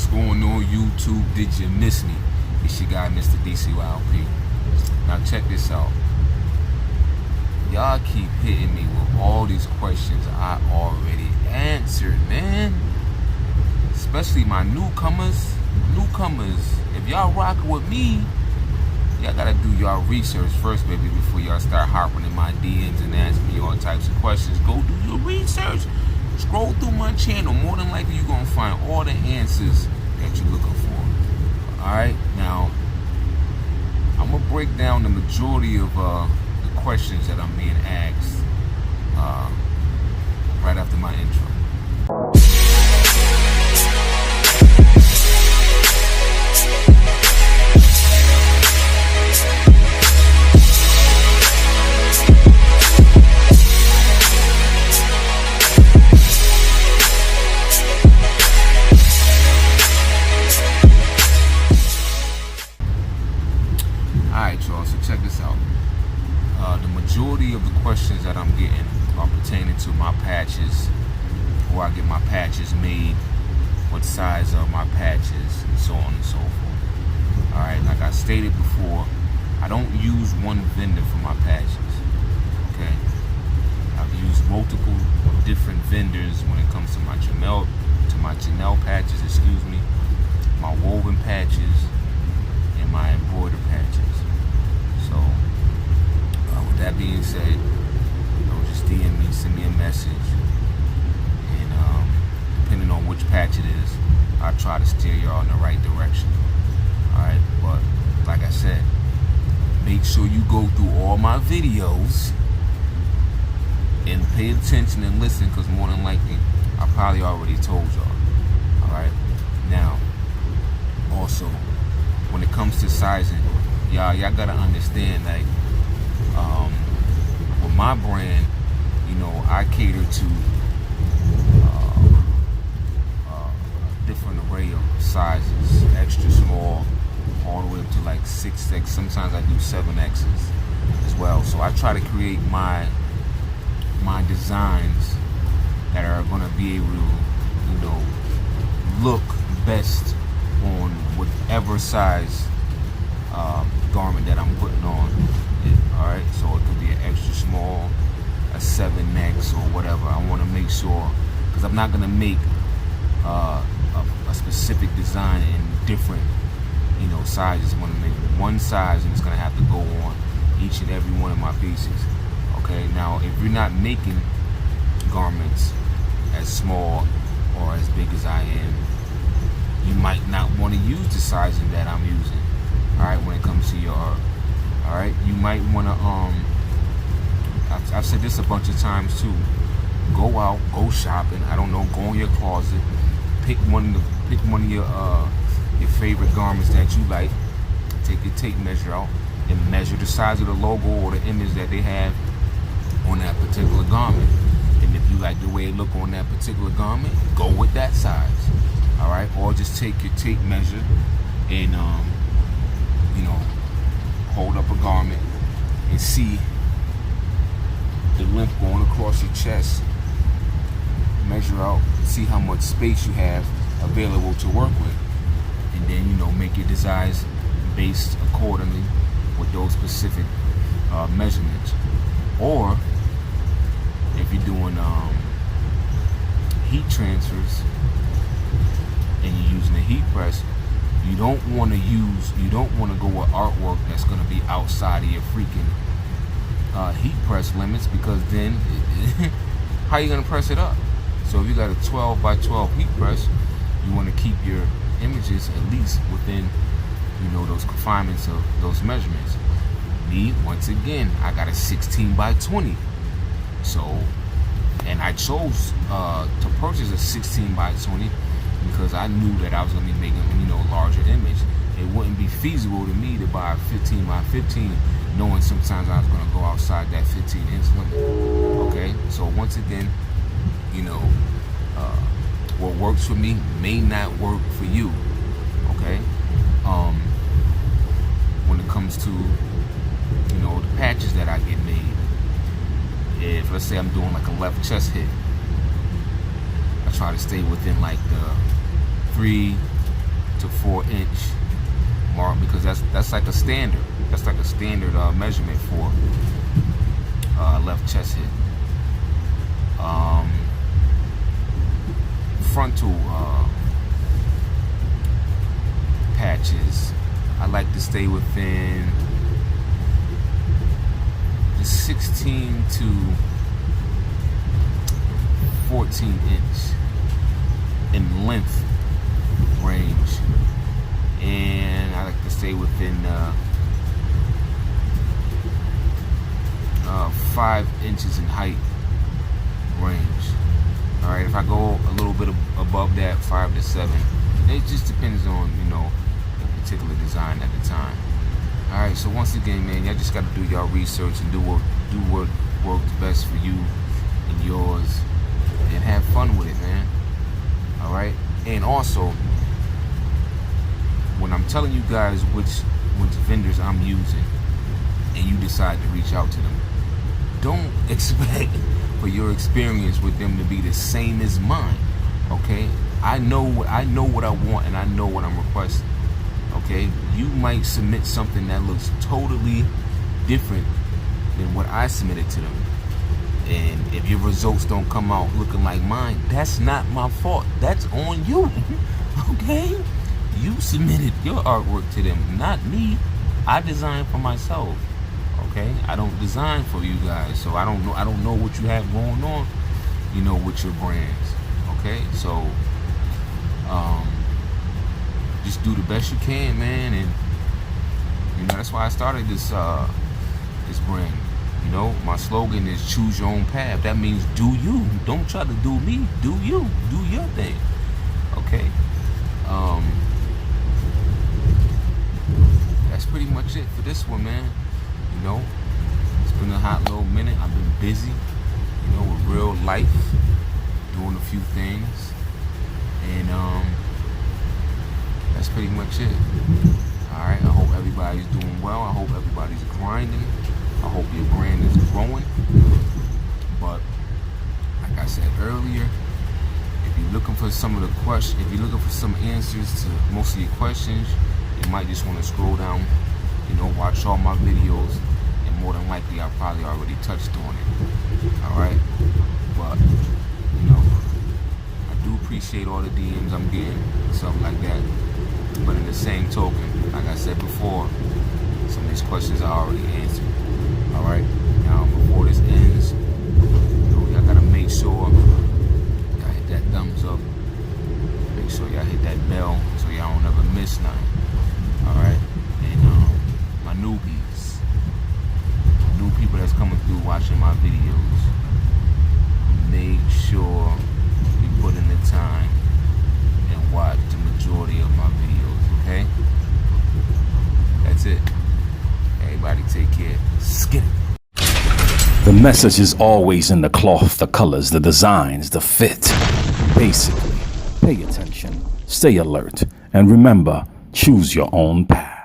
What's going on YouTube? Did you miss me? It's your guy Mr. DCYLP. Now check this out. Y'all keep hitting me with all these questions I already answered, man. Especially my newcomers. If y'all rockin' with me, y'all gotta do y'all research first, baby, before y'all start hopping in my DMs and asking me all types of questions. Go do your research. Scroll through my channel. More than likely, you're gonna find all the answers that you're looking for. All right, now I'm gonna break down the majority of the questions that I'm being asked right after my intro. Alright, y'all, so check this out. The majority of the questions that I'm getting are pertaining to my patches, where I get my patches made, what size are my patches, and so on and so forth. Alright, like I stated before, I don't use one vendor for my patches. Okay? I've used multiple different vendors when it comes to my chennile patches, my woven patches, and my embroidered patches. So, with that being said, just DM me, send me a message, and depending on which patch it is, I'll try to steer y'all in the right direction. Alright, but like I said, make sure you go through all my videos and pay attention and listen, because more than likely, I probably already told y'all. Alright, now, also, when it comes to sizing, y'all gotta understand, like, with my brand, you know, I cater to a different array of sizes, extra small, all the way up to like 6X. Sometimes I do 7Xs as well. So I try to create my designs that are gonna be able to, you know, look best on whatever size garment that I'm putting on. Alright, so it could be an extra small, a 7X, or whatever. I want to make sure, because I'm not going to make a specific design in different, you know, sizes. I'm going to make one size, and it's going to have to go on each and every one of my pieces. Okay, now if you're not making garments as small or as big as I am, you might not want to use the sizing that I'm using. Alright, when it comes to your art. Alright, you might want to, I've said this a bunch of times too. Go out, go shopping, I don't know, go in your closet, pick one of your favorite garments that you like, take your tape measure out, and measure the size of the logo or the image that they have on that particular garment. And if you like the way it look on that particular garment, go with that size. Alright, or just take your tape measure and you know, hold up a garment and see the length going across your chest, measure out, see how much space you have available to work with, and then, you know, make your designs based accordingly with those specific measurements. Or if you're doing heat transfers and you're using a heat press, you don't want to go with artwork that's going to be outside of your freaking heat press limits, because then how are you going to press it up? So if you got a 12 by 12 heat press, you want to keep your images at least within, you know, those confinements of those measurements. Me, once again, I got a 16 by 20. So, and I chose to purchase a 16 by 20 because I knew that I was going to be making, you know, a larger image. It wouldn't be feasible to me to buy a 15 by 15, knowing sometimes I was going to go outside that 15-inch limit. Okay, so once again, you know, what works for me may not work for you. Okay, when it comes to, you know, the patches that I get made, if let's say I'm doing like a left chest hit, I try to stay within like the 3 to 4 inch mark, because that's like a standard. That's like a standard measurement for left chest hip. Frontal patches, I like to stay within the 16 to 14 inch in length range, and I like to stay within 5 inches in height range. All right, if I go a little bit above that, 5 to 7, it just depends on, you know, the particular design at the time. All right, so once again, man, y'all just got to do y'all research and do what works best for you and yours, and have fun with it, man. All right, and also, when I'm telling you guys which vendors I'm using, and you decide to reach out to them, don't expect for your experience with them to be the same as mine. Okay, I know what I want, and I know what I'm requesting. Okay, you might submit something that looks totally different than what I submitted to them, and if your results don't come out looking like mine, that's not my fault. That's on you. Okay, you submitted your artwork to them, not me. I designed for myself. Okay, I don't design for you guys, so I don't know what you have going on, you know, with your brands. Okay, so just do the best you can, man, and you know that's why I started this brand. You know, my slogan is choose your own path. That means do you. Don't try to do me. Do you. Do your thing. Okay. That's pretty much it for this one, man. You know, it's been a hot little minute. I've been busy, you know, with real life, doing a few things, and that's pretty much it. All right, I hope everybody's doing well. I hope everybody's grinding. I hope your brand is growing. But like I said earlier, if you're looking for some of the questions, if you're looking for some answers to most of your questions, you might just want to scroll down, you know, watch all my videos, and more than likely I probably already touched on it. All right, but you know, I do appreciate all the DMs I'm getting, stuff like that. But in the same token, like I said before, some of these questions I already answered. All right, now before this ends, you know, y'all gotta make sure y'all hit that thumbs up. Make sure y'all hit that bell so y'all don't ever miss nothing. All right, and my newbies, new people that's coming through watching my videos, make sure you put in the time and watch the majority of my videos. Okay, that's it. Everybody take care. Skip. The message is always in the cloth, the colors, the designs, the fit. Basically, pay attention, stay alert, and remember, choose your own path.